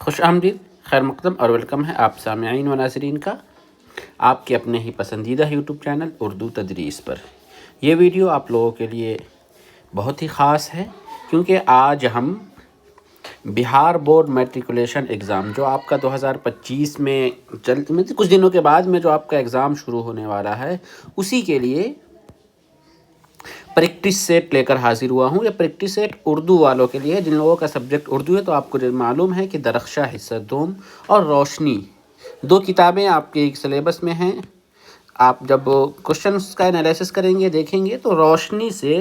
خوش آمدید، خیر مقدم اور ویلکم ہے آپ سامعین و ناظرین کا آپ کے اپنے ہی پسندیدہ یوٹیوب چینل اردو تدریس پر۔ یہ ویڈیو آپ لوگوں کے لیے بہت ہی خاص ہے کیونکہ آج ہم بہار بورڈ میٹریکولیشن ایگزام جو آپ کا 2025 میں کچھ دنوں کے بعد میں جو آپ کا ایگزام شروع ہونے والا ہے، اسی کے لیے پریکٹس سیٹ لے کر حاضر ہوا ہوں۔ یہ پریکٹس سیٹ اردو والوں کے لیے، جن لوگوں کا سبجیکٹ اردو ہے، تو آپ کو جو معلوم ہے کہ درخشاں حصہ دوم اور روشنی دو کتابیں آپ کے سلیبس میں ہیں۔ آپ جب کوشچنس کا انالیسس کریں گے، دیکھیں گے تو روشنی سے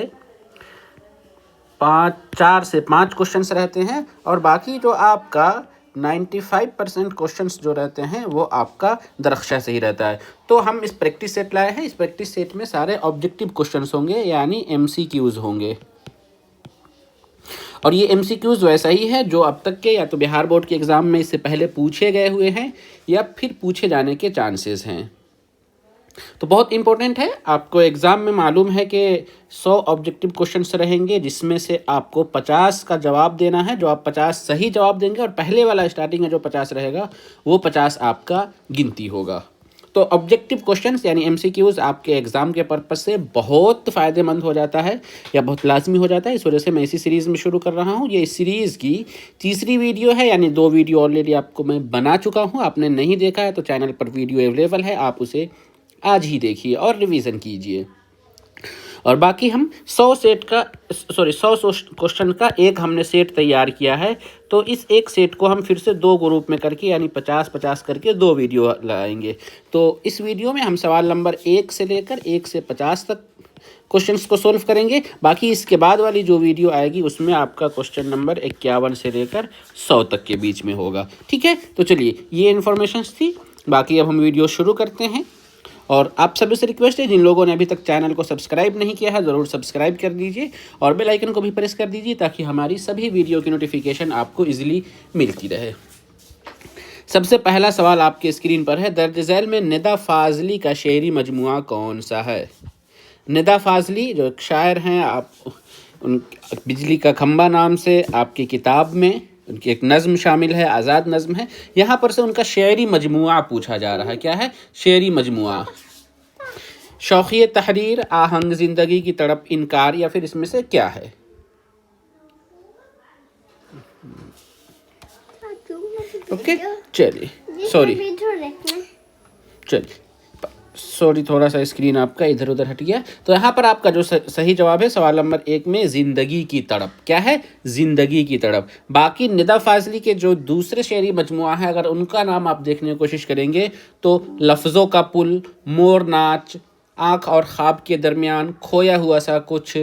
4 سے 5 کوشچنس رہتے ہیں اور باقی جو آپ کا 95% کوشچنس جو رہتے ہیں وہ آپ کا درخشاں سے ہی رہتا ہے۔ تو ہم اس پریکٹس سیٹ لائے ہیں۔ اس پریکٹس سیٹ میں سارے آبجیکٹیو کوشچنس ہوں گے، یعنی ایم سی کیوز ہوں گے، اور یہ ایم سی کیوز ویسا ہی ہے جو اب تک کے یا تو بہار بورڈ کے ایگزام میں اس سے پہلے پوچھے گئے ہوئے ہیں یا پھر پوچھے جانے کے چانسز ہیں۔ تو بہت امپورٹنٹ ہے، آپ کو ایگزام میں معلوم ہے کہ 100 آبجیکٹیو کوشچنس رہیں گے، جس میں سے آپ کو 50 کا جواب دینا ہے۔ جو آپ 50 صحیح جواب دیں گے اور پہلے والا اسٹارٹنگ میں جو 50 رہے گا وہ 50 آپ کا گنتی ہوگا۔ تو آبجیکٹیو کوشچنس یعنی ایم سی کیوز آپ کے ایگزام کے پرپس سے بہت فائدہ مند ہو جاتا ہے یا بہت لازمی ہو جاتا ہے۔ اس وجہ سے میں اسی سیریز میں شروع کر رہا ہوں۔ یہ اس سیریز کی تیسری ویڈیو ہے، یعنی 2 ویڈیو آلریڈی آپ کو میں بنا چکا ہوں۔ آپ نے نہیں دیکھا ہے تو چینل پر ویڈیو اویلیبل ہے، آپ اسے آج ہی دیکھیے اور ریویژن کیجئے۔ اور باقی ہم 100 کوشچن کا ایک ہم نے سیٹ تیار کیا ہے، تو اس ایک سیٹ کو ہم پھر سے 2 گروپ میں کر کے یعنی 50-50 کر کے 2 ویڈیو لائیں گے۔ تو اس ویڈیو میں ہم سوال نمبر 1 سے لے کر 1 سے 50 تک کوشچنس کو سولو کریں گے۔ باقی اس کے بعد والی جو ویڈیو آئے گی اس میں آپ کا کوشچن نمبر 51 سے لے کر 100 تک کے بیچ میں ہوگا، ٹھیک ہے؟ تو چلیے، یہ انفارمیشنز تھی، باقی اب ہم ویڈیو شروع کرتے ہیں۔ اور آپ سبھی سے ریکویسٹ ہے، جن لوگوں نے ابھی تک چینل کو سبسکرائب نہیں کیا ہے ضرور سبسکرائب کر دیجئے اور بیل آئیکن کو بھی پریس کر دیجئے تاکہ ہماری سبھی ویڈیو کی نوٹیفیکیشن آپ کو ایزیلی ملتی رہے۔ سب سے پہلا سوال آپ کے اسکرین پر ہے، درج ذیل میں ندا فاضلی کا شعری مجموعہ کون سا ہے؟ ندا فاضلی جو ایک شاعر ہیں، بجلی کا کھمبا نام سے آپ کی کتاب میں ان کی ایک نظم شامل ہے، آزاد نظم ہے۔ یہاں پر سے ان کا شعری مجموعہ پوچھا جا رہا ہے۔ کیا ہے؟ شعری مجموعہ۔ شوخی تحریر، آہنگ زندگی کی تڑپ، انکار، یا پھر اس میں سے کیا ہے؟ اوکے، چلیے سوری تھوڑا سا اسکرین آپ کا ادھر ادھر ہٹ گیا۔ تو یہاں پر آپ کا جو صحیح جواب ہے سوال نمبر 1 میں زندگی کی تڑپ۔ کیا ہے؟ زندگی کی تڑپ۔ باقی ندا فاضلی کے جو دوسرے شعری مجموعہ ہیں، اگر ان کا نام آپ دیکھنے کی کوشش کریں گے تو لفظوں کا پل، مور ناچ، آنکھ اور خواب کے درمیان، کھویا ہوا سا کچھ،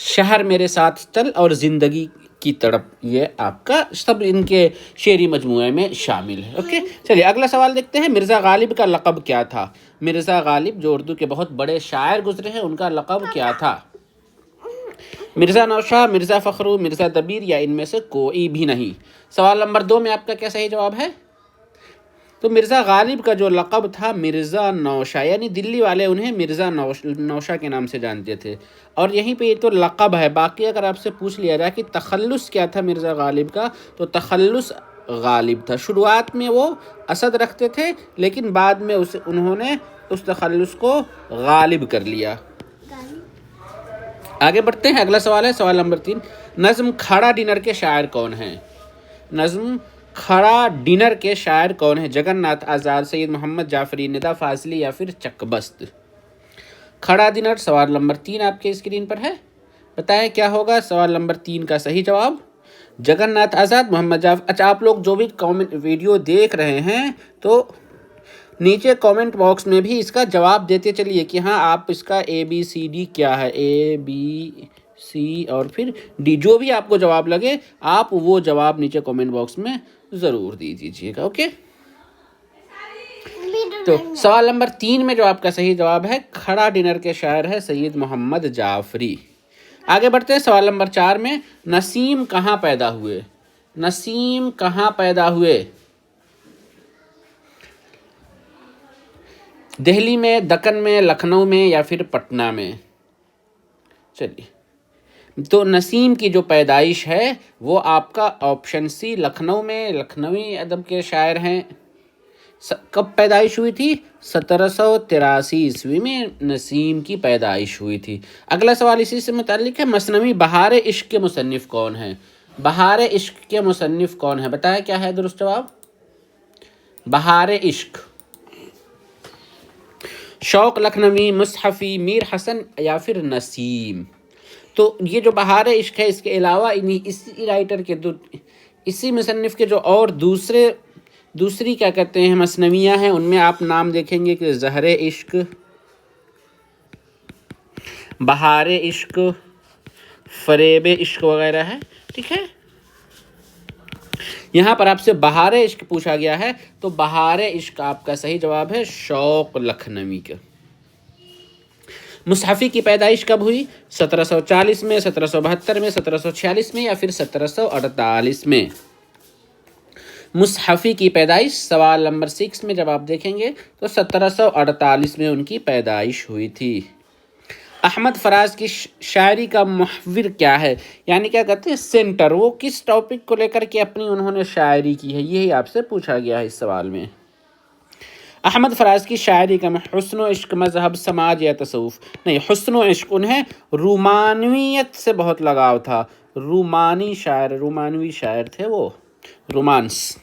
شہر میرے ساتھ چل اور زندگی کی تڑپ، یہ آپ کا سب ان کے شعری مجموعے میں شامل ہے۔ اوکے، چلیے اگلا سوال دیکھتے ہیں۔ مرزا غالب کا لقب کیا تھا؟ مرزا غالب جو اردو کے بہت بڑے شاعر گزرے ہیں، ان کا لقب کیا تھا؟ مرزا نوشاہ، مرزا فخرو، مرزا دبیر، یا ان میں سے کوئی بھی نہیں؟ سوال نمبر 2 میں آپ کا کیا صحیح جواب ہے؟ تو مرزا غالب کا جو لقب تھا مرزا نوشاہ، یعنی دلی والے انہیں مرزا نوشاہ کے نام سے جانتے تھے، اور یہیں پہ یہ تو لقب ہے۔ باقی اگر آپ سے پوچھ لیا جائے کہ تخلص کیا تھا مرزا غالب کا، تو تخلص غالب تھا۔ شروعات میں وہ اسد رکھتے تھے، لیکن بعد میں انہوں نے اس تخلص کو غالب کر لیا۔ آگے بڑھتے ہیں، اگلا سوال ہے سوال نمبر 3۔ نظم کھڑا ڈنر کے شاعر کون ہیں؟ نظم کھڑا ڈنر کے شاعر کون ہیں؟ جگن ناتھ آزاد، سید محمد جعفری، ندا فاضلی، یا پھر چکبست؟ کھڑا ڈنر سوال نمبر 3 آپ کے اسکرین پر ہے، بتائیں کیا ہوگا سوال نمبر 3 کا صحیح جواب؟ جگن ناتھ آزاد، محمد جعفری۔ اچھا، آپ لوگ جو بھی ویڈیو دیکھ رہے ہیں تو نیچے کامنٹ باکس میں بھی اس کا جواب دیتے چلیے کہ ہاں آپ اس کا ABCD کیا ہے، ABC اور پھر D، جو بھی آپ کو جواب لگے آپ وہ جواب نیچے کامنٹ باکس میں ضرور دیجیے گا۔ اوکے، تو سوال نمبر 3 میں جو آپ کا صحیح جواب ہے کھڑا ڈنر کے شاعر ہے سید محمد جعفری۔ آگے بڑھتے ہیں سوال نمبر 4 میں، نسیم کہاں پیدا ہوئے؟ نسیم کہاں پیدا ہوئے؟ دہلی میں، دکن میں، لکھنؤ میں، یا پھر پٹنہ میں؟ چلیے، تو نسیم کی جو پیدائش ہے وہ آپ کا آپشن سی لکھنؤ میں، لکھنوی ادب کے شاعر ہیں۔ کب پیدائش ہوئی تھی؟ 1783 میں نسیم کی پیدائش ہوئی تھی۔ اگلا سوال اسی سے متعلق ہے، مثنوی بہار عشق کے مصنف کون ہیں؟ بہار عشق کے مصنف کون ہیں؟ بتائیں کیا ہے درست جواب؟ بہار عشق شوق لکھنوی، مصحفی، میر حسن یا پھر نسیم؟ تو یہ جو بہار عشق ہے اس کے علاوہ اسی رائٹر کے اسی مصنف کے جو اور دوسری کیا کہتے ہیں مثنویاں ہیں، ان میں آپ نام دیکھیں گے کہ زہر عشق، بہار عشق، فریب عشق وغیرہ ہے، ٹھیک ہے۔ یہاں پر آپ سے بہار عشق پوچھا گیا ہے تو بہار عشق آپ کا صحیح جواب ہے شوق لکھنوی کا۔ مصحفی کی پیدائش کب ہوئی؟ 1740 میں، 1772 میں، 1746 میں یا پھر 1748 میں؟ مصحفی کی پیدائش سوال نمبر 6 میں جب آپ دیکھیں گے تو 1748 میں ان کی پیدائش ہوئی تھی۔ احمد فراز کی شاعری کا محور کیا ہے؟ یعنی کیا کہتے ہیں سینٹر، وہ کس ٹاپک کو لے کر کے اپنی انہوں نے شاعری کی ہے، یہی آپ سے پوچھا گیا ہے اس سوال میں۔ احمد فراز کی شاعری کا حسن و عشق، مذہب، سماج یا تصوف؟ نہیں، حسن و عشق، انہیں رومانویت سے بہت لگاؤ تھا، رومانوی شاعر تھے وہ، رومانس،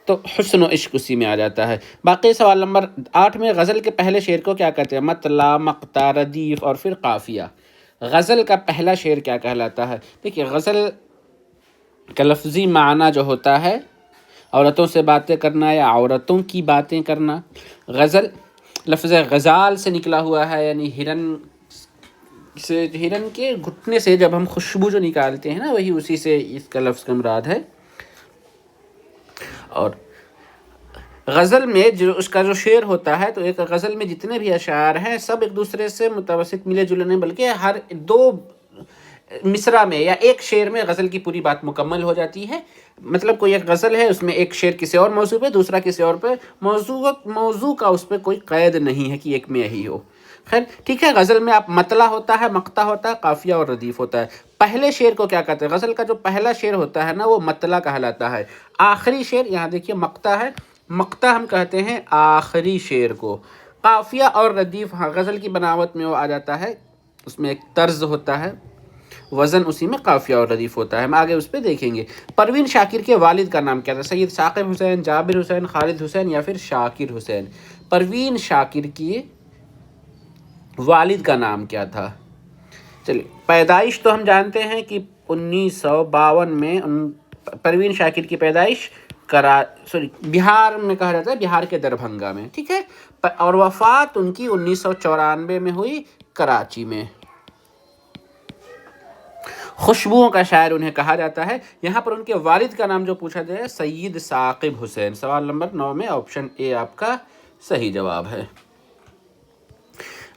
تو حسن و عشق اسی میں آ جاتا ہے۔ باقی سوال نمبر 8 میں غزل کے پہلے شعر کو کیا کہتے ہیں؟ مطلع، مقطع، ردیف اور پھر قافیہ۔ غزل کا پہلا شعر کیا کہلاتا ہے؟ دیکھیے غزل کا لفظی معنی جو ہوتا ہے عورتوں سے باتیں کرنا یا عورتوں کی باتیں کرنا۔ غزل لفظ غزال سے نکلا ہوا ہے، یعنی ہرن کے گھٹنے سے جب ہم خوشبو جو نکالتے ہیں نا، وہی اسی سے اس کا لفظ کا مراد ہے۔ اور غزل میں جو اس کا جو شعر ہوتا ہے، تو ایک غزل میں جتنے بھی اشعار ہیں سب ایک دوسرے سے متوسط ملے جلے نہیں، بلکہ ہر 2 مصرع میں یا ایک شعر میں غزل کی پوری بات مکمل ہو جاتی ہے۔ مطلب کوئی ایک غزل ہے، اس میں ایک شعر کسی اور موضوع پہ، دوسرا کسی اور پہ، موضوع کا اس پہ کوئی قید نہیں ہے کہ ایک میں یہی ہو۔ خیر ٹھیک ہے، غزل میں آپ مطلع ہوتا ہے، مقطع ہوتا ہے، قافیہ اور ردیف ہوتا ہے۔ پہلے شعر کو کیا کہتے ہیں؟ غزل کا جو پہلا شعر ہوتا ہے نا وہ مطلع کہلاتا ہے۔ آخری شعر یہاں دیکھیے مقطع ہے، مقطع ہم کہتے ہیں آخری شعر کو۔ قافیہ اور ردیف ہاں غزل کی بناوٹ میں وہ آ جاتا ہے، اس میں ایک طرز ہوتا ہے، وزن اسی میں قافیہ اور ردیف ہوتا ہے، ہم آگے اس پہ دیکھیں گے۔ پروین شاکر کے والد کا نام کیا تھا؟ سید ثاقب حسین، جابر حسین، خالد حسین یا پھر شاکر حسین؟ پروین شاکر کی والد کا نام کیا تھا؟ چلیے پیدائش تو ہم جانتے ہیں کہ 1952 میں پروین شاکر کی پیدائش بہار میں کہا جاتا ہے، بہار کے دربھنگا میں، ٹھیک ہے، اور وفات ان کی 1994 میں ہوئی کراچی میں۔ خوشبوؤں کا شاعر انہیں کہا جاتا ہے۔ یہاں پر ان کے والد کا نام جو پوچھا گیا ہے سید ثاقب حسین۔ سوال نمبر 9 میں آپشن اے آپ کا صحیح جواب ہے۔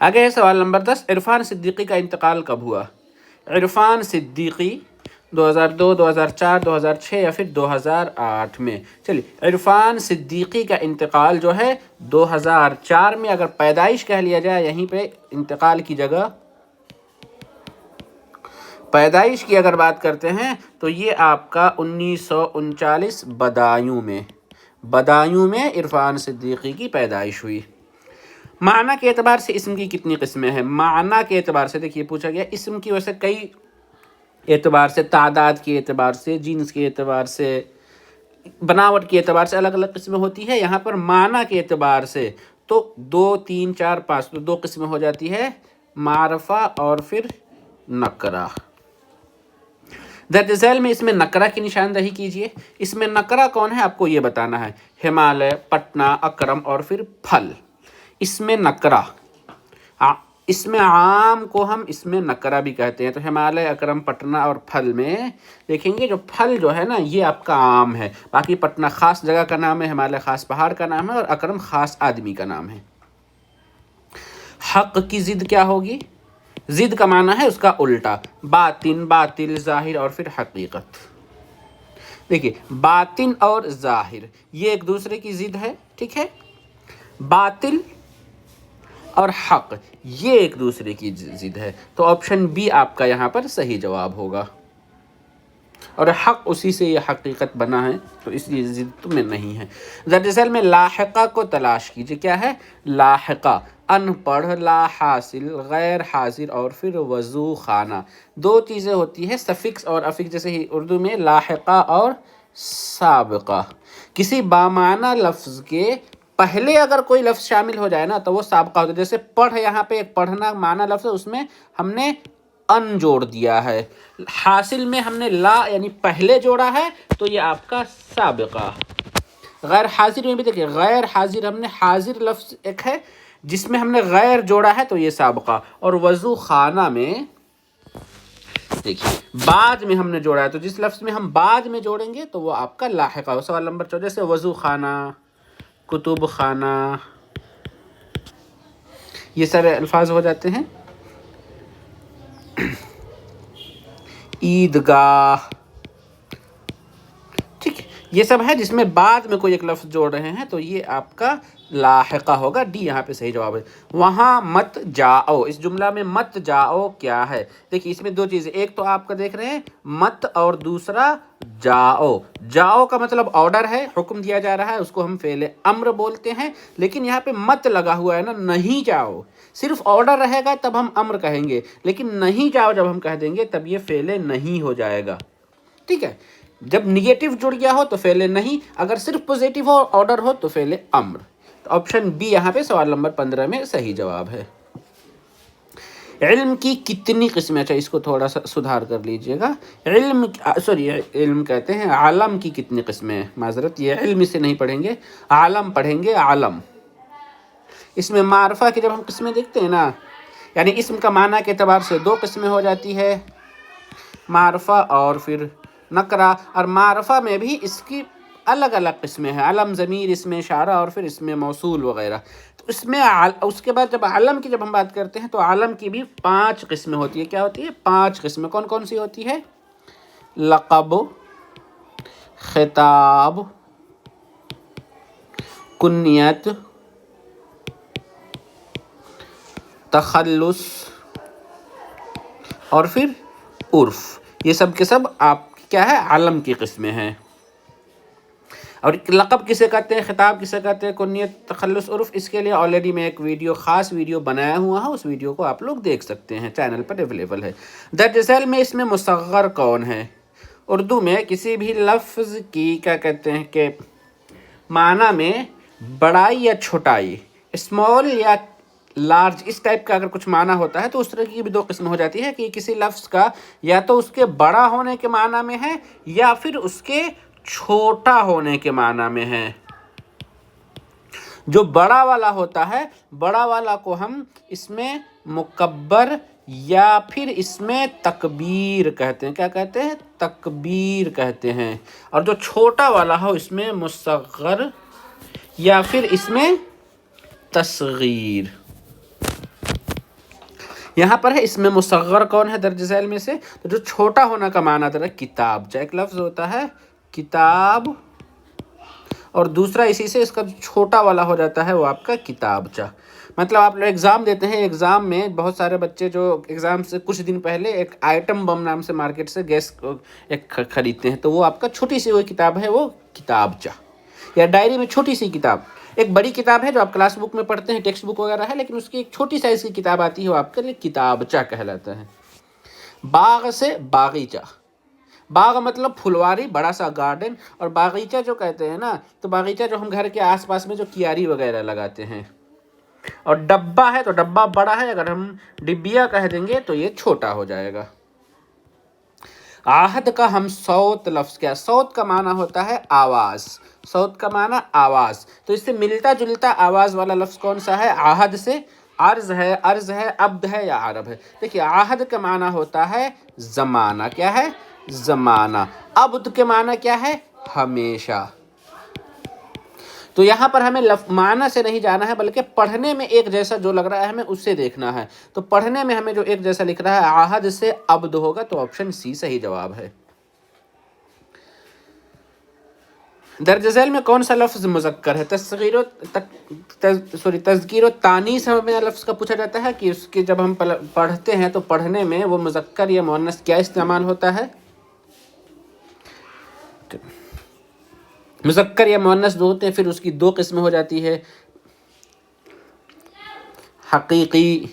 آگے ہے سوال نمبر 10، عرفان صدیقی کا انتقال کب ہوا؟ عرفان صدیقی 2002، 2004، 2006 یا پھر 2008 میں؟ چلیے عرفان صدیقی کا انتقال جو ہے 2004 میں، اگر پیدائش کہہ لیا جائے یہیں پہ، انتقال کی جگہ پیدائش کی اگر بات کرتے ہیں تو یہ آپ کا 1939 بدایوں میں عرفان صدیقی کی پیدائش ہوئی۔ معنی کے اعتبار سے اسم کی کتنی قسمیں ہیں؟ معنی کے اعتبار سے دیکھیے پوچھا گیا، اسم کی ویسے کئی اعتبار سے، تعداد کے اعتبار سے، جنس کے اعتبار سے، بناوٹ کے اعتبار سے الگ الگ قسمیں ہوتی ہے۔ یہاں پر معنی کے اعتبار سے تو 2، 3، 4، 5 تو 2 قسمیں ہو جاتی ہے، معرفہ اور پھر نکرہ۔ درج ذیل میں اس میں نکرہ کی نشاندہی کیجئے۔ اس میں نکرہ کون ہے آپ کو یہ بتانا ہے، ہمالیہ، پٹنہ، اکرم اور پھر پھل۔ اس میں نکرہ، اس میں عام کو ہم اس میں نکرہ بھی کہتے ہیں، تو ہمالیہ، اکرم، پٹنہ اور پھل میں دیکھیں گے جو پھل جو ہے نا یہ آپ کا عام ہے، باقی پٹنہ خاص جگہ کا نام ہے، ہمالیہ خاص پہاڑ کا نام ہے اور اکرم خاص آدمی کا نام ہے۔ حق کی ضد کیا ہوگی؟ ضد کا معنی ہے اس کا الٹا، باطن، باطل، ظاہر اور پھر حقیقت۔ دیکھیے باطن اور ظاہر یہ ایک دوسرے کی ضد ہے، ٹھیک ہے۔ باطل اور حق یہ ایک دوسرے کی ضد ہے، تو آپشن بی آپ کا یہاں پر صحیح جواب ہوگا، اور حق اسی سے یہ حقیقت بنا ہے، تو اس لیے ضد میں نہیں ہے۔ ضرب مثل میں لاحقہ کو تلاش کیجئے، کیا ہے؟ لاحقہ، ان پڑھ، لا حاصل، غیر حاضر اور پھر وضو خانہ، دو چیزیں ہوتی ہیں سفکس اور افکس، جیسے ہی اردو میں لاحقہ اور سابقہ، کسی بامعنی لفظ کے پہلے اگر کوئی لفظ شامل ہو جائے نا تو وہ سابقہ ہوتا ہے، جیسے پڑھ، یہاں پہ ایک پڑھنا معنی لفظ ہے، اس میں ہم نے ان جوڑ دیا ہے، حاصل میں ہم نے لا یعنی پہلے جوڑا ہے تو یہ آپ کا سابقہ۔ غیر حاضر میں بھی دیکھیں، غیر حاضر ہم نے حاضر لفظ ایک ہے جس میں ہم نے غیر جوڑا ہے تو یہ سابقہ، اور وضو خانہ میں دیکھیے بعد میں ہم نے جوڑا ہے، تو جس لفظ میں ہم بعد میں جوڑیں گے تو وہ آپ کا لاحقہ ہو۔ سوال نمبر 14 سے وضو خانہ، کتب خانہ، یہ سارے الفاظ ہو جاتے ہیں۔ عیدگاہ، ٹھیک ہے، یہ سب ہے جس میں بعد میں کوئی ایک لفظ جوڑ رہے ہیں تو یہ آپ کا لاحقہ ہوگا، ڈی یہاں پہ صحیح جواب ہے۔ وہاں مت جاؤ، اس جملہ میں مت جاؤ کیا ہے؟ دیکھیے اس میں دو چیزیں، ایک تو آپ کا دیکھ رہے ہیں مت، اور دوسرا جاؤ۔ جاؤ کا مطلب آرڈر ہے، حکم دیا جا رہا ہے، اس کو ہم فعل امر بولتے ہیں، لیکن یہاں پہ مت لگا ہوا ہے نا، نہیں جاؤ، صرف آرڈر رہے گا تب ہم امر کہیں گے، لیکن نہیں جاؤ جب ہم کہہ دیں گے تب یہ فعل نہیں ہو جائے گا، ٹھیک ہے؟ جب نگیٹو جڑ گیا ہو تو فعل نہیں، اگر صرف پوزیٹو ہو آرڈر ہو تو فعل امر۔ تو آپشن بی یہاں پہ سوال نمبر 15 میں صحیح جواب ہے۔ علم کی کتنی قسمیں، اچھا اس کو تھوڑا سا سدھار کر لیجئے گا، علم کہتے ہیں، عالم کی کتنی قسمیں، معذرت یہ علم سے نہیں پڑھیں گے، عالم پڑھیں گے، عالم۔ اس میں معرفہ کی جب ہم قسمیں دیکھتے ہیں نا، یعنی اسم کا معنی کے اعتبار سے دو قسمیں ہو جاتی ہے، معرفہ اور پھر نکرہ، اور معرفہ میں بھی اس کی الگ الگ قسمیں ہیں، علم، ضمیر، اسم اشارہ اور پھر اسم موصول وغیرہ۔ تو اس میں اس کے بعد جب علم کی جب ہم بات کرتے ہیں تو علم کی بھی 5 قسمیں ہوتی ہے، کیا ہوتی ہے؟ 5 قسمیں، کون کون سی ہوتی ہے؟ لقب، خطاب، کنیت، تخلص اور پھر عرف، یہ سب کے سب آپ کیا ہے؟ علم کی قسمیں ہیں۔ اور لقب کسے کہتے ہیں، خطاب کسے کہتے ہیں، کنیت، تخلص، عرف، اس کے لیے آلریڈی میں ایک خاص ویڈیو بنایا ہوا ہے، اس ویڈیو کو آپ لوگ دیکھ سکتے ہیں، چینل پر اویلیبل ہے۔ درج ذیل میں اس میں مصغر کون ہے؟ اردو میں کسی بھی لفظ کی کیا کہتے ہیں کہ معنی میں بڑائی یا چھوٹائی، اسمال یا لارج، اس ٹائپ کا اگر کچھ معنی ہوتا ہے تو اس طرح کی بھی 2 قسم ہو جاتی ہے کہ کسی لفظ کا یا تو اس کے بڑا ہونے کے معنی میں ہے یا پھر اس کے چھوٹا ہونے کے معنی میں ہے۔ جو بڑا والا ہوتا ہے، بڑا والا کو ہم اس میں مکبر یا پھر اس میں تکبیر کہتے ہیں، کیا کہتے ہیں؟ تکبیر کہتے ہیں، اور جو چھوٹا والا ہو اس میں مصغر یا پھر اس میں تصغیر۔ یہاں پر ہے اس میں مصغر کون ہے درج ذیل میں سے؟ تو جو چھوٹا ہونا کا معنی آتا ہے کتاب، ایک لفظ ہوتا ہے کتاب، اور دوسرا اسی سے اس کا جو چھوٹا والا ہو جاتا ہے وہ آپ کا کتابچہ۔ مطلب آپ لوگ ایگزام دیتے ہیں، ایگزام میں بہت سارے بچے جو ایگزام سے کچھ دن پہلے ایک آئٹم بم نام سے مارکیٹ سے گیس ایک خریدتے ہیں، تو وہ آپ کا چھوٹی سی وہ کتاب ہے، وہ کتابچہ، یا ڈائری میں چھوٹی سی کتاب۔ ایک بڑی کتاب ہے جو آپ کلاس بک میں پڑھتے ہیں، ٹیکسٹ بک وغیرہ ہے، لیکن اس کی ایک چھوٹی سائز کی کتاب آتی ہے، وہ آپ کے لیے کتابچہ کہلاتا ہے۔ باغ سے باغیچہ، باغ مطلب پھلواری، بڑا سا گارڈن، اور باغیچہ جو کہتے ہیں نا، تو باغیچہ جو ہم گھر کے آس پاس میں جو کیاری وغیرہ لگاتے ہیں۔ اور ڈبہ ہے تو ڈبہ بڑا ہے، اگر ہم ڈبیا کہہ دیں گے تو یہ چھوٹا ہو جائے گا۔ عہد کا ہم صوت لفظ کیا؟ صوت کا معنی ہوتا ہے آواز، صوت کا معنی آواز، تو اس سے ملتا جلتا آواز والا لفظ کون سا ہے؟ عہد سے عرض ہے، عرض ہے، عبد ہے یا عرب ہے؟ دیکھیے عہد کا معنی ہوتا ہے زمانہ، کیا ہے؟ زمانہ۔ عبد کے معنی کیا ہے؟ ہمیشہ۔ تو یہاں پر ہمیں معنی سے نہیں جانا ہے، بلکہ پڑھنے میں ایک جیسا جو لگ رہا ہے ہمیں اس سے دیکھنا ہے، تو پڑھنے میں ہمیں جو ایک جیسا لکھ رہا ہے عہد سے عبد ہوگا، تو آپشن سی صحیح جواب ہے۔ درج ذیل میں کون سا لفظ مذکر ہے؟ تذکیر و تانیث ہمیں لفظ کا پوچھا جاتا ہے کہ اس کے جب ہم پڑھتے ہیں تو پڑھنے میں وہ مذکر یا مؤنث کیا استعمال ہوتا ہے؟ مذکر یا مؤنث دو ہوتے ہیں، پھر اس کی دو قسمیں ہو جاتی ہے، حقیقی،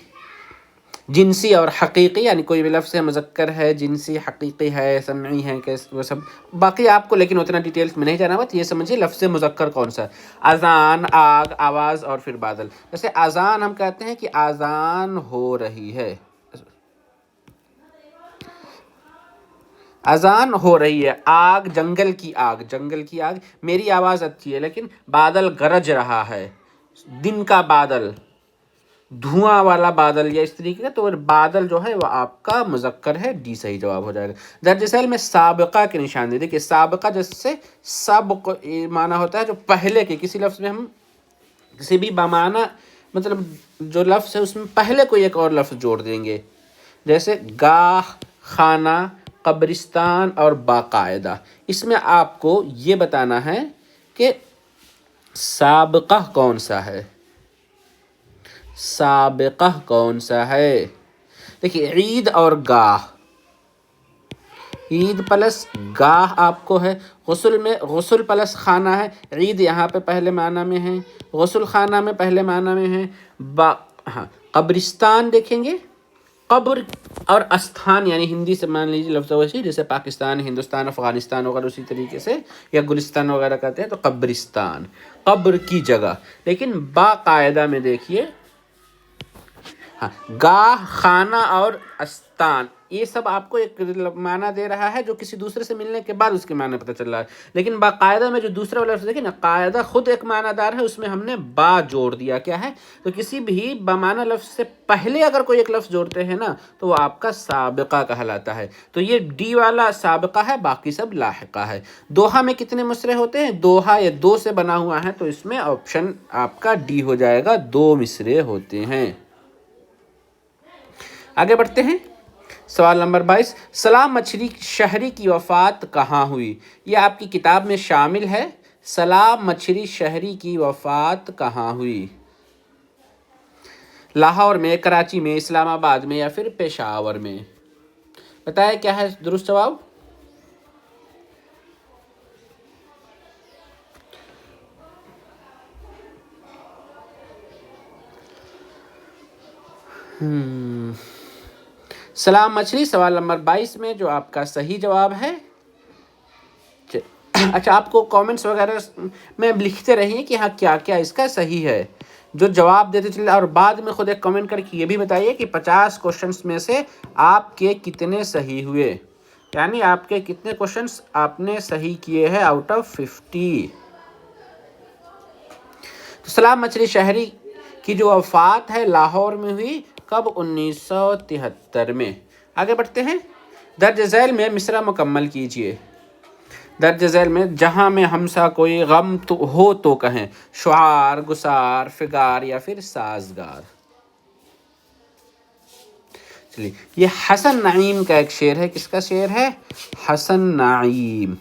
جنسی اور حقیقی، یعنی کوئی بھی لفظ ہے مذکر ہے، جنسی، حقیقی ہے، سمعی ہے، وہ سب باقی آپ کو لیکن اتنا ڈیٹیلز میں نہیں جانا، بس یہ سمجھیے لفظ مذکر کون سا ہے۔ اذان، آگ، آواز اور پھر بادل۔ جیسے اذان ہم کہتے ہیں کہ اذان ہو رہی ہے، اذان ہو رہی ہے۔ آگ، جنگل کی آگ، جنگل کی آگ، میری آواز اچھی ہے لیکن بادل گرج رہا ہے، دن کا بادل، دھواں والا بادل، یا اس طریقے کا، تو بادل جو ہے وہ آپ کا مذکر ہے، ڈی صحیح جواب ہو جائے گا۔ درج ذیل میں سابقہ کے نشاندہی، دیکھیے سابقہ جیسے سبق معنی ہوتا ہے جو پہلے کے، کسی لفظ میں ہم کسی بھی بمعنی مطلب جو لفظ ہے اس میں پہلے کوئی ایک اور لفظ جوڑ دیں گے، جیسے گاہ، خانہ، قبرستان اور باقاعدہ۔ اس میں آپ کو یہ بتانا ہے کہ سابقہ کون سا ہے، سابقہ کون سا ہے۔ دیکھیے عید اور گاہ، عید پلس گاہ آپ کو ہے، غسل میں غسل پلس خانہ ہے، عید یہاں پہ پہلے معنی میں ہے، غسل خانہ میں پہلے معنی میں ہے، ہاں قبرستان دیکھیں گے، قبر اور استھان، یعنی ہندی سے مان لیجیے لفظ ویسے جیسے پاکستان، ہندوستان، افغانستان وغیرہ اسی طریقے سے، یا گلستان وغیرہ کہتے ہیں، تو قبرستان قبر کی جگہ۔ لیکن باقاعدہ میں دیکھیے، ہاں گاہ، خانہ اور استان، یہ سب آپ کو ایک معنی دے رہا ہے جو کسی دوسرے سے ملنے کے بعد اس کے معنی پتہ چل رہا ہے۔ لیکن باقاعدہ میں جو دوسرا والا لفظ دیکھیں نا، قاعدہ خود ایک معنی دار ہے، اس میں ہم نے با جوڑ دیا، کیا ہے؟ تو کسی بھی بمعنی لفظ سے پہلے اگر کوئی ایک لفظ جوڑتے ہیں نا تو وہ آپ کا سابقہ کہلاتا ہے۔ تو یہ ڈی والا سابقہ ہے، باقی سب لاحقہ ہے۔ دوحہ میں کتنے مصرے ہوتے ہیں؟ دوحہ یہ دو سے بنا ہوا ہے، تو اس میں آپشن آپ کا ڈی ہو جائے گا، دو مصرے ہوتے ہیں۔ آگے بڑھتے ہیں، سوال نمبر 22، سلام مچھری شہری کی وفات کہاں ہوئی؟ یہ آپ کی کتاب میں شامل ہے، سلام مچھری شہری کی وفات کہاں ہوئی؟ لاہور میں، کراچی میں، اسلام آباد میں یا پھر پشاور میں؟ بتائیں کیا ہے درست جواب؟ سلام مچھری سوال نمبر 22 میں جو آپ کا صحیح جواب ہے۔ اچھا آپ کو کامنٹس وغیرہ میں لکھتے رہیے کہ ہاں کیا کیا اس کا صحیح ہے، جو جواب دیتے چلے، اور بعد میں خود ایک کامنٹ کر کے یہ بھی بتائیے کہ 50 کوشچنس میں سے آپ کے کتنے صحیح ہوئے، یعنی آپ کے کتنے کوشچنس آپ نے صحیح کیے ہیں آؤٹ آف 50۔ تو سلام مچھری شہری کی جو وفات ہے لاہور میں ہوئی، کب؟ 1973 میں۔ آگے بڑھتے ہیں، درج ذیل میں مصرع مکمل کیجئے۔ درج ذیل میں جہاں میں ہمسا کوئی غم تو ہو تو کہیں، شعار، گسار، فگار یا پھر سازگار۔ چلیے یہ حسن نعیم کا ایک شعر ہے، کس کا شعر ہے؟ حسن نعیم۔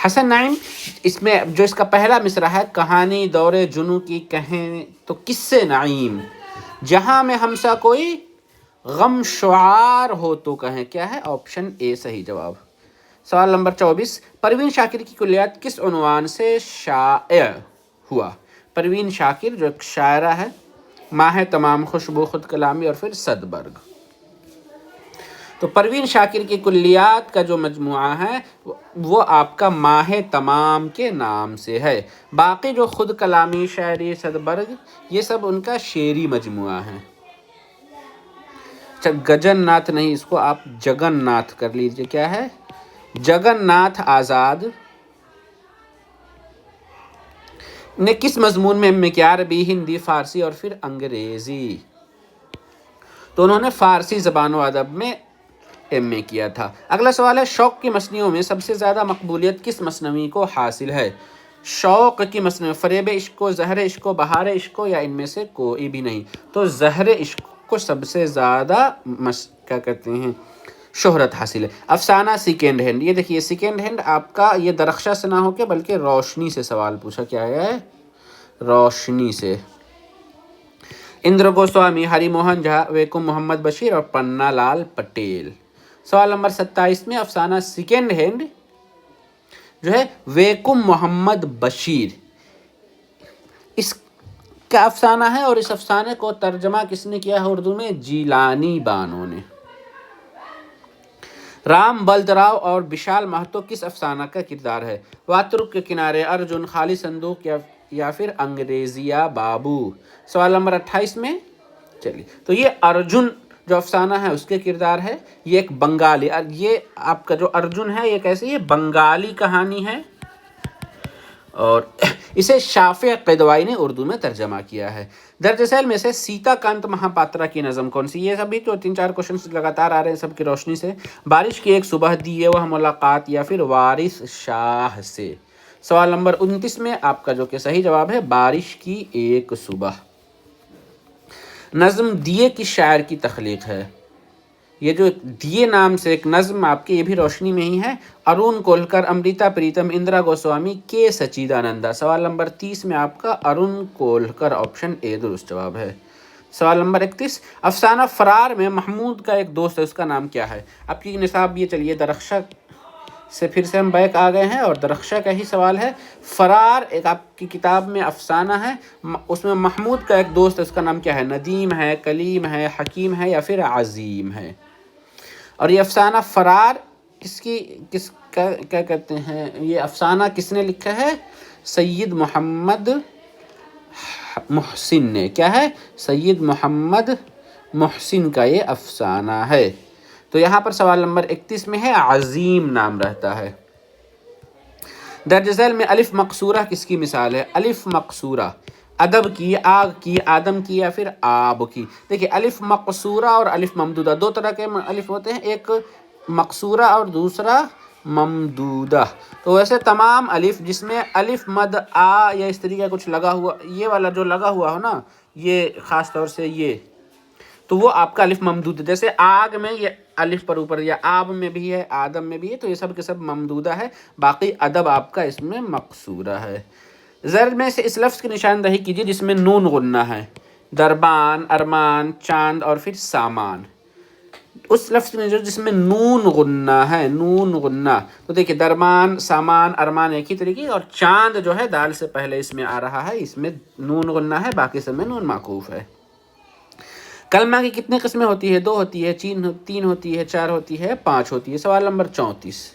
حسن نعیم، اس میں جو اس کا پہلا مصرع ہے، کہانی دور جنوں کی کہیں تو کس سے نعیم، جہاں میں ہمسا کوئی غم شعار ہو تو کہیں، کیا ہے؟ آپشن اے صحیح جواب۔ سوال نمبر 24، پروین شاکر کی کلیات کس عنوان سے شائع ہوا؟ پروین شاکر جو ایک شاعرہ ہے، ماہ تمام، خوشبو، خود کلامی اور پھر صدبرگ۔ تو پروین شاکر کی کلیات کا جو مجموعہ ہے وہ آپ کا ماہ تمام کے نام سے ہے، باقی جو خود کلامی، شاعری، صدبرگ، یہ سب ان کا شعری مجموعہ ہے۔ اچھا گجن ناتھ نہیں، اس کو آپ جگن ناتھ کر لیجئے، کیا ہے؟ جگن ناتھ آزاد نے کس مضمون میں ایم اے کیا؟ عربی، ہندی، فارسی اور پھر انگریزی۔ تو انہوں نے فارسی زبان و ادب میں ایم اے کیا تھا۔ اگلا سوال ہے، شوق کی مثنیوں میں سب سے زیادہ مقبولیت کس مثنوی کو حاصل ہے؟ شوق کی مثنوی، فریب عشق کو، زہر عشق کو، بہار عشق کو، یا ان میں سے کوئی بھی نہیں؟ تو زہر عشق کو سب سے زیادہ کیا کہتے ہیں شہرت حاصل ہے۔ افسانہ سیکنڈ ہینڈ، یہ دیکھیے سیکنڈ ہینڈ آپ کا یہ درخشاں سے نہ ہو کے بلکہ روشنی سے سوال پوچھا کیا ہے، روشنی سے۔ اندر گوسوامی، ہری موہن جھا، ویکم محمد بشیر اور پنّا لال پٹیل۔ سوال نمبر 27 میں افسانہ سیکنڈ ہینڈ جو ہے ویکم محمد بشیر، اس کا افسانہ ہے اور اس افسانے کو ترجمہ کس نے کیا ہے اردو میں؟ جیلانی بانو نے۔ رام بلدراؤ اور وشال مہتو کس افسانہ کا کردار ہے؟ واترک کے کنارے، ارجن، خالی صندوق یا پھر انگریزیا بابو۔ سوال نمبر 28 میں چلیے تو یہ ارجن جو افسانہ ہے اس کے کردار ہے، یہ ایک بنگالی، یہ آپ کا جو ارجن ہے یہ کیسے، یہ بنگالی کہانی ہے اور اسے شافع قدوائی نے اردو میں ترجمہ کیا ہے۔ درج ذیل میں سے سیتا کانت مہاپاترا کی نظم کون سی؟ یہ سبھی تو 3-4 کوشچنس لگاتار آ رہے ہیں سب کی روشنی سے۔ بارش کی ایک صبح دیے وہ ملاقات یا پھر وارث شاہ سے۔ سوال نمبر 29 میں آپ کا جو کہ صحیح جواب ہے بارش کی ایک صبح۔ نظم دیے کس شاعر کی تخلیق ہے؟ یہ جو دیے نام سے ایک نظم آپ کی یہ بھی روشنی میں ہی ہے، ارون کولکر، امرتا پریتم، اندرا گوسوامی، کے سچیدانندا۔ سوال نمبر 30 میں آپ کا ارون کولکر آپشن اے درست جواب ہے۔ سوال نمبر 31، افسانہ فرار میں محمود کا ایک دوست ہے اس کا نام کیا ہے؟ آپ کی نصاب یہ چلیے درخشاں سے پھر سے ہم بیک آ گئے ہیں اور درخشاں کا ہی سوال ہے۔ فرار ایک آپ کی کتاب میں افسانہ ہے، اس میں محمود کا ایک دوست ہے اس کا نام کیا ہے؟ ندیم ہے، کلیم ہے، حکیم ہے یا پھر عظیم ہے؟ اور یہ افسانہ فرار کیا کہتے ہیں، یہ افسانہ کس نے لکھا ہے؟ سید محمد محسن نے۔ کیا ہے؟ سید محمد محسن کا یہ افسانہ ہے۔ تو یہاں پر سوال نمبر 31 میں ہے عظیم نام رہتا ہے۔ درج ذیل میں الف مقصورہ کس کی مثال ہے؟ الف مقصورہ ادب کی، آگ کی، آدم کی یا پھر آب کی۔ دیکھیے الف مقصورہ اور الف ممدودہ دو طرح کے الف ہوتے ہیں، ایک مقصورہ اور دوسرا ممدودہ۔ تو ویسے تمام الف جس میں الف مد آ یا اس طریقے کچھ لگا ہوا، یہ والا جو لگا ہوا ہو نا، یہ خاص طور سے یہ، تو وہ آپ کا الف ممدود ہے۔ جیسے آگ میں یہ الف پر اوپر، یا آب میں بھی ہے، آدم میں بھی ہے، تو یہ سب کے سب ممدودہ ہے، باقی ادب آپ کا اس میں مقصورہ ہے۔ زر میں سے اس لفظ کی نشاندہی کیجیے جس میں نون غنہ ہے۔ دربان، ارمان، چاند اور پھر سامان۔ اس لفظ میں جس میں نون غنہ ہے، نون غنہ، تو دیکھیں دربان، سامان، ارمان ایک ہی طریقے، اور چاند جو ہے دال سے پہلے اس میں آ رہا ہے، اس میں نون غنہ ہے، باقی سب میں نون معکوف ہے۔ کلمہ کی کتنی قسمیں ہوتی ہے؟ 2 ہوتی ہے، 3 ہوتی ہے، 4 ہوتی ہے، 5 ہوتی ہے۔ سوال نمبر 34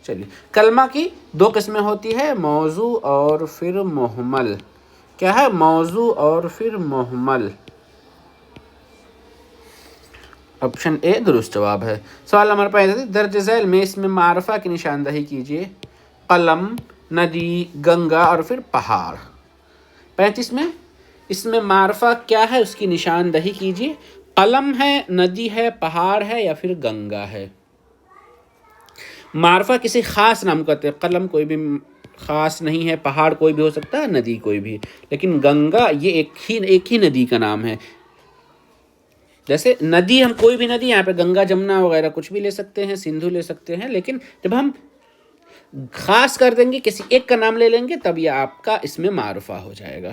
چلیے، کلمہ کی 2 قسمیں ہوتی ہے، موضوع اور پھر محمل۔ کیا ہے؟ موضوع اور پھر محمل۔ آپشن اے درست جواب ہے۔ سوال نمبر 35، درج ذیل میں اس میں معرفہ کی نشاندہی کیجیے۔ قلم، ندی، گنگا اور پھر پہاڑ۔ 35 میں اس میں معرفہ کیا ہے اس کی نشاندہی کیجیے۔ قلم ہے، ندی ہے، پہاڑ ہے یا پھر گنگا ہے۔ معرفہ کسی خاص نام کو کہتے ہیں، قلم کوئی بھی خاص نہیں ہے، پہاڑ کوئی بھی ہو سکتا ہے، ندی کوئی بھی، لیکن گنگا یہ ایک ہی ندی کا نام ہے۔ جیسے ندی ہم کوئی بھی ندی، یہاں پہ گنگا، جمنا وغیرہ کچھ بھی لے سکتے ہیں، سندھو لے سکتے ہیں، لیکن جب ہم خاص کر دیں گے کسی ایک کا نام لے لیں گے تب یہ آپ کا اس میں معرفہ ہو جائے گا۔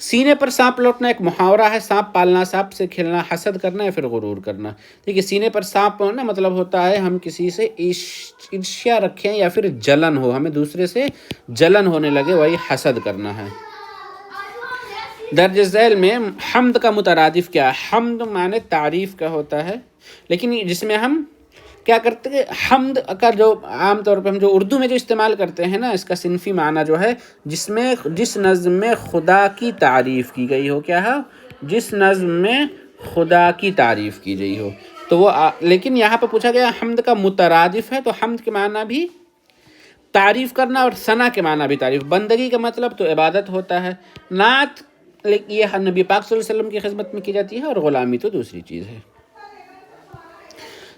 سینے پر سانپ لوٹنا ایک محاورہ ہے، سانپ پالنا، سانپ سے کھیلنا، حسد کرنا یا پھر غرور کرنا۔ دیکھیے سینے پر سانپ لوٹنا مطلب ہوتا ہے ہم کسی سے عرشیا رکھیں یا پھر جلن ہو، ہمیں دوسرے سے جلن ہونے لگے، وہی حسد کرنا ہے۔ درج ذیل میں حمد کا مترادف کیا ہے؟ حمد معنی تعریف کا ہوتا ہے، لیکن جس میں ہم کیا کرتے ہیں، حمد کا جو عام طور پہ ہم جو اردو میں جو استعمال کرتے ہیں نا، اس کا صنفی معنی جو ہے جس نظم میں خدا کی تعریف کی گئی ہو۔ کیا ہے؟ جس نظم میں خدا کی تعریف کی گئی ہو، تو وہ لیکن یہاں پہ پوچھا گیا حمد کا مترادف ہے، تو حمد کے معنی بھی تعریف کرنا اور ثنا کے معنی بھی تعریف۔ بندگی کا مطلب تو عبادت ہوتا ہے، نعت یہ نبی پاک صلی اللہ علیہ وسلم کی خدمت میں کی جاتی ہے، اور غلامی تو دوسری چیز ہے۔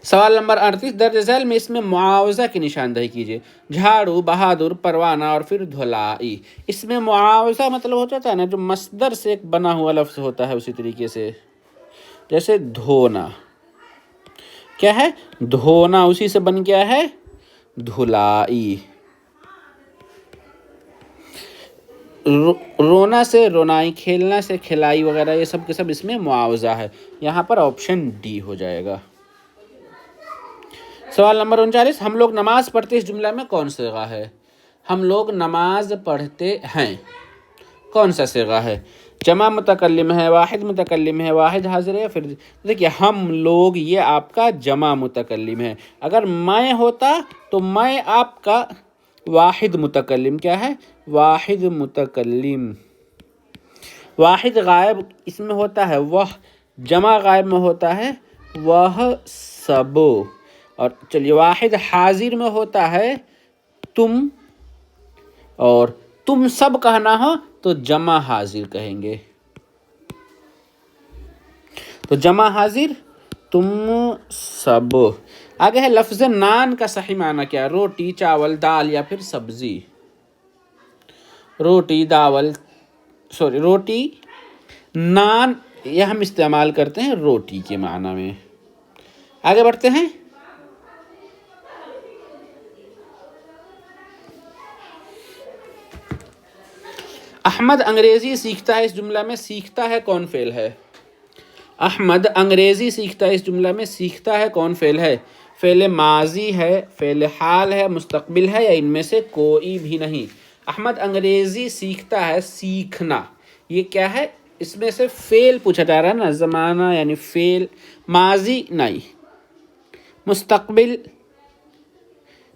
سوال نمبر 38، درج ذیل میں اس میں معاوضہ کی نشاندہی کیجیے۔ جھاڑو، بہادر، پروانہ اور پھر دھلائی۔ اس میں معاوضہ مطلب ہو جاتا ہے نا جو مصدر سے ایک بنا ہوا لفظ ہوتا ہے، اسی طریقے سے جیسے دھونا۔ کیا ہے؟ دھونا، اسی سے بن گیا ہے دھلائی. رونا سے رونائی، کھیلنا سے کھلائی وغیرہ، یہ سب کے سب اس میں معاوضہ ہے. یہاں پر آپشن ڈی ہو جائے گا. سوال نمبر 39، ہم لوگ نماز پڑھتے اس جملہ میں کون صیغہ ہے؟ ہم لوگ نماز پڑھتے ہیں، کون سا صیغہ ہے؟ جمع متکلم ہے، واحد متکلم ہے، واحد حاضر ہے. پھر دیکھیے ہم لوگ یہ آپ کا جمع متکلم ہے. اگر میں ہوتا تو میں آپ کا واحد متکلم. کیا ہے؟ واحد متکلم. واحد غائب اس میں ہوتا ہے وہ، جمع غائب میں ہوتا ہے وہ سب. اور چلیے واحد حاضر میں ہوتا ہے تم، اور تم سب کہنا ہو تو جمع حاضر کہیں گے. تو جمع حاضر تم سب. آگے ہے لفظ نان کا صحیح معنی کیا؟ روٹی، چاول، دال یا پھر سبزی. روٹی، روٹی، نان یہ ہم استعمال کرتے ہیں روٹی کے معنی میں. آگے بڑھتے ہیں. احمد انگریزی سیکھتا ہے اس جملہ میں سیکھتا ہے کون فعل ہے؟ احمد انگریزی سیکھتا ہے اس جملہ میں سیکھتا ہے کون فعل ہے؟ فعل ماضی ہے، فعل حال ہے، مستقبل ہے، یا ان میں سے کوئی بھی نہیں؟ احمد انگریزی سیکھتا ہے، سیکھنا یہ کیا ہے؟ اس میں سے فعل پوچھا جا رہا ہے نا، زمانہ یعنی فعل. ماضی نہیں، مستقبل.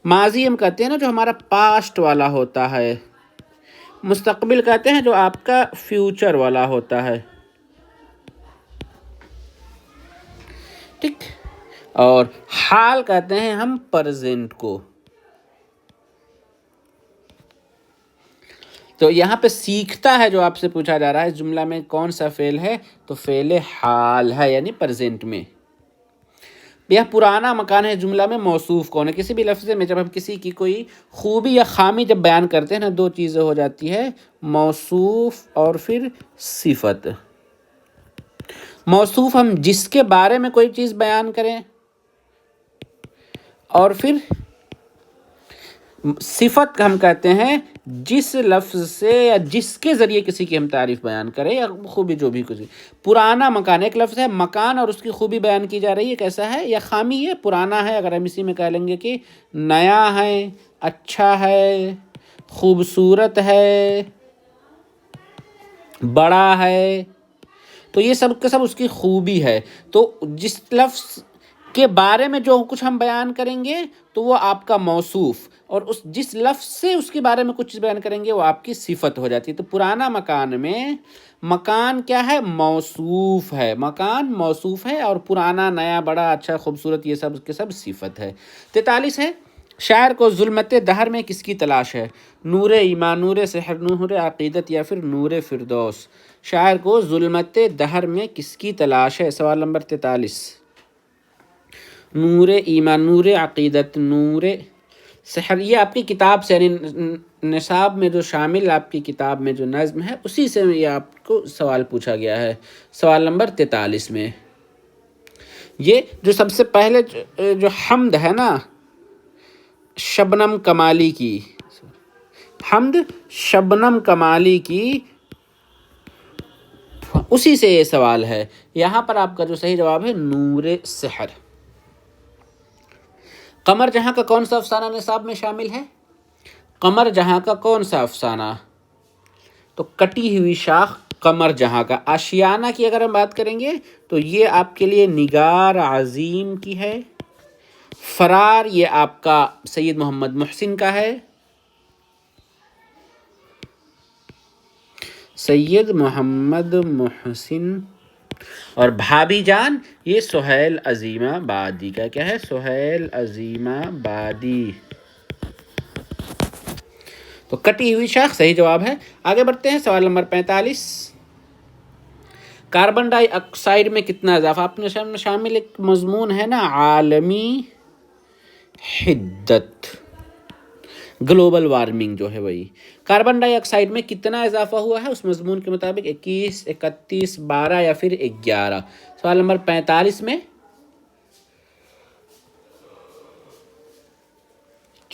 ماضی ہم کہتے ہیں نا جو ہمارا پاسٹ والا ہوتا ہے، مستقبل کہتے ہیں جو آپ کا فیوچر والا ہوتا ہے. ٹھیک. اور حال کہتے ہیں ہم پرزینٹ کو. تو یہاں پہ سیکھتا ہے جو آپ سے پوچھا جا رہا ہے اس جملہ میں کون سا فعل ہے؟ تو فعل حال ہے یعنی پرزینٹ میں. یہ پرانا مکان ہے جملہ میں موصوف کون ہے؟ کسی بھی لفظ میں جب ہم کسی کی کوئی خوبی یا خامی جب بیان کرتے ہیں نا، دو چیزیں ہو جاتی ہے، موصوف اور پھر صفت. موصوف ہم جس کے بارے میں کوئی چیز بیان کریں، اور پھر صفت ہم کہتے ہیں جس لفظ سے یا جس کے ذریعے کسی کی ہم تعریف بیان کریں یا خوبی جو بھی کچھ. پرانا مکان ایک لفظ ہے، مکان اور اس کی خوبی بیان کی جا رہی ہے، کیسا ہے یا خامی ہے؟ پرانا ہے. اگر ہم اسی میں کہہ لیں گے کہ نیا ہے، اچھا ہے، خوبصورت ہے، بڑا ہے، تو یہ سب کے سب اس کی خوبی ہے. تو جس لفظ کے بارے میں جو کچھ ہم بیان کریں گے تو وہ آپ کا موصوف، اور جس لفظ سے اس کے بارے میں کچھ چیز بیان کریں گے وہ آپ کی صفت ہو جاتی ہے. تو پرانا مکان میں مکان کیا ہے؟ موصوف ہے. مکان موصوف ہے اور پرانا، نیا، بڑا، اچھا، خوبصورت یہ سب کے سب صفت ہے. 43 ہے شاعر کو ظلمت دہر میں کس کی تلاش ہے؟ نور ایمان، نور سحر، نور عقیدت یا پھر نور فردوس. شاعر کو ظلمت دہر میں کس کی تلاش ہے؟ سوال نمبر 43. نور ایمان، نور عقیدت، نور سحر. یہ آپ کی کتاب سے یعنی نصاب میں جو شامل آپ کی کتاب میں جو نظم ہے اسی سے یہ آپ کو سوال پوچھا گیا ہے. سوال نمبر 43 میں یہ جو سب سے پہلے جو حمد ہے نا شبنم کمالی کی، حمد شبنم کمالی کی، اسی سے یہ سوال ہے. یہاں پر آپ کا جو صحیح جواب ہے نور سحر. قمر جہاں کا کون سا افسانہ نصاب میں شامل ہے؟ قمر جہاں کا کون سا افسانہ؟ تو کٹی ہوئی شاخ قمر جہاں کا. آشیانہ کی اگر ہم بات کریں گے تو یہ آپ کے لیے نگار عظیم کی ہے. فرار یہ آپ کا سید محمد محسن کا ہے. سید محمد محسن. اور بھابھی جان یہ سہیل عظیم آبادی کا. کیا ہے؟ سہیل عظیم آبادی. تو کٹی ہوئی شاخ صحیح جواب ہے. آگے بڑھتے ہیں. سوال نمبر 45. کاربن ڈائی آکسائڈ میں کتنا اضافہ؟ اپنے شامل ایک مضمون ہے نا عالمی حدت، گلوبل وارمنگ جو ہے وہی. کاربن ڈائی آکسائڈ میں کتنا اضافہ ہوا ہے اس مضمون کے مطابق؟ 21، 31، 12 یا پھر 11. سوال نمبر 45 میں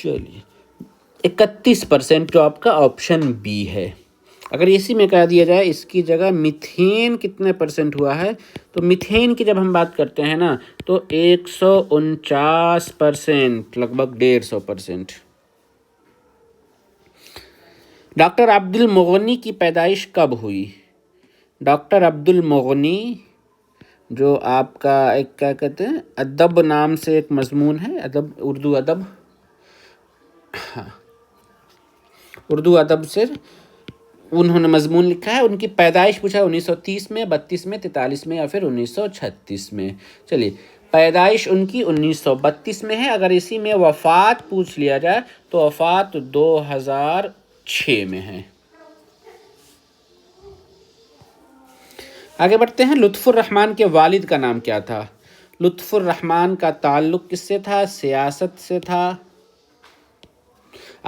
چلیے 31% جو آپ کا آپشن بی ہے۔ اگر اسی میں کہہ دیا جائے اس کی جگہ میتھین کتنے پرسنٹ ہوا ہے، تو میتھین کی جب ہم بات کرتے ہیں نا تو 149%، لگ بھگ 150%۔ ڈاکٹر عبد المغنی کی پیدائش کب ہوئی؟ ڈاکٹر عبد المغنی جو آپ کا ایک کیا کہتے ہیں ادب نام سے ایک مضمون ہے، ادب، اردو ادب، اردو ادب سے انہوں نے مضمون لکھا ہے۔ ان کی پیدائش پوچھا 1930 میں، 32 میں، 43 میں یا پھر 1936 میں۔ چلیے پیدائش ان کی 1932 میں ہے۔ اگر اسی میں وفات پوچھ لیا جائے تو وفات 2006 میں ہے۔ آگے بڑھتے ہیں۔ لطف الرحمن کے والد کا نام کیا تھا؟ لطف الرحمن کا تعلق کس سے تھا؟ سیاست سے تھا۔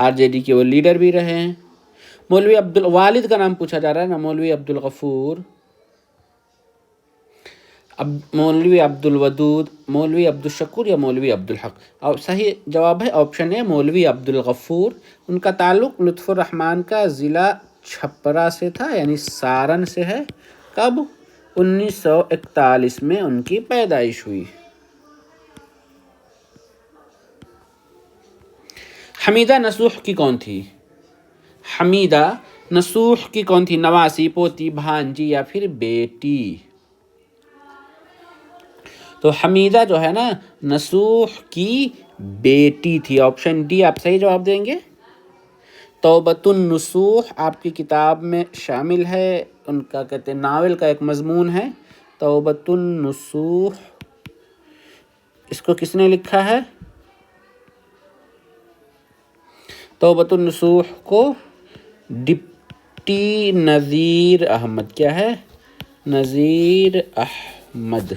RJD کے وہ لیڈر بھی رہے ہیں۔ مولوی والد کا نام پوچھا جا رہا ہے نا، مولوی عبد الغفور، مولوی عبد الودود، مولوی عبد الشکور یا مولوی عبد الحق؟ اور صحیح جواب ہے آپشن ہے مولوی عبد الغفور۔ ان کا تعلق لطف الرحمن کا ضلع چھپرا سے تھا، یعنی سارن سے ہے۔ کب؟ 1941 میں ان کی پیدائش ہوئی۔ حمیدہ نصوح کی کون تھی؟ حمیدہ نصوح کی کون تھی؟ نواسی، پوتی، بھانجی یا پھر بیٹی؟ تو حمیدہ جو ہے نا نصوح کی بیٹی تھی۔ آپشن ڈی آپ صحیح جواب دیں گے۔ توبۃ النصوح آپ کی کتاب میں شامل ہے، ان کا کہتے ہیں ناول کا ایک مضمون ہے توبۃ النصوح۔ اس کو کس نے لکھا ہے؟ توبۃ النصوح کو ڈپٹی نذیر احمد، کیا ہے؟ نذیر احمد۔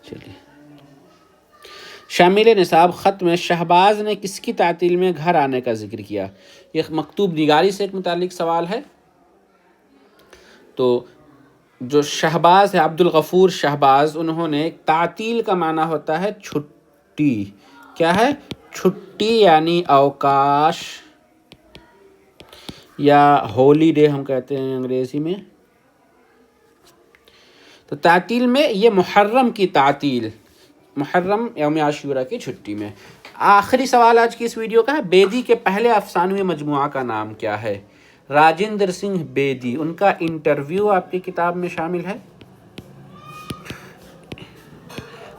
چلیے شامل نصاب خط میں شہباز نے کس کی تعطیل میں گھر آنے کا ذکر کیا؟ یہ مکتوب نگاری سے ایک متعلق سوال ہے۔ تو جو شہباز ہے عبد الغفور شہباز، انہوں نے تعطیل کا معنی ہوتا ہے چھٹی، کیا ہے؟ چھٹی یعنی اوکاش یا ہولی ڈے ہم کہتے ہیں انگریزی میں۔ تو تعطیل میں یہ محرم کی تعطیل، محرم یوم عاشورہ کی چھٹی میں۔ آخری سوال آج کی اس ویڈیو کا ہے، بیدی کے پہلے افسانوی مجموعہ کا نام کیا ہے؟ راجندر سنگھ بیدی، ان کا انٹرویو آپ کی کتاب میں شامل ہے۔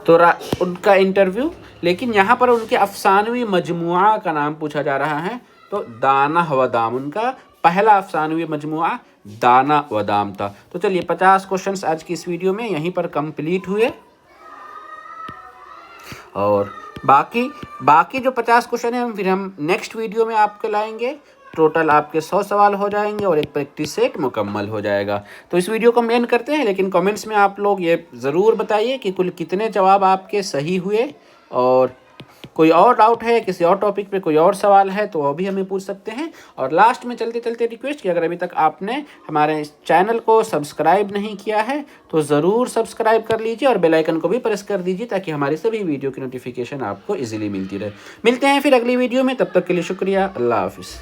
تو ان کا انٹرویو، لیکن یہاں پر ان کے افسانوی مجموعہ کا نام پوچھا جا رہا ہے، تو دانہ و دام، ان کا پہلا افسانوی مجموعہ دانہ و دام تھا۔ تو چلیے 50 کوشچنس آج کی اس ویڈیو میں یہیں پر کمپلیٹ ہوئے، اور باقی جو 50 کوشچن ہیں پھر ہم نیکسٹ ویڈیو میں آپ کو لائیں گے۔ ٹوٹل آپ کے 100 سوال ہو جائیں گے اور ایک پریکٹس سیٹ مکمل ہو جائے گا۔ تو اس ویڈیو کو ہم اینڈ کرتے ہیں، لیکن کمنٹس میں آپ لوگ یہ ضرور بتائیے کہ کل کتنے جواب آپ کے صحیح ہوئے، اور کوئی اور ڈاؤٹ ہے، کسی اور ٹاپک پہ کوئی اور سوال ہے تو وہ بھی ہمیں پوچھ سکتے ہیں۔ اور لاسٹ میں چلتے چلتے ریکویسٹ کہ اگر ابھی تک آپ نے ہمارے چینل کو سبسکرائب نہیں کیا ہے تو ضرور سبسکرائب کر لیجئے اور بیل آئیکن کو بھی پریس کر دیجئے تاکہ ہماری سبھی ویڈیو کی نوٹیفیکیشن آپ کو ایزیلی ملتی رہے۔ ملتے ہیں پھر اگلی ویڈیو میں، تب تک کے لیے شکریہ، اللہ حافظ۔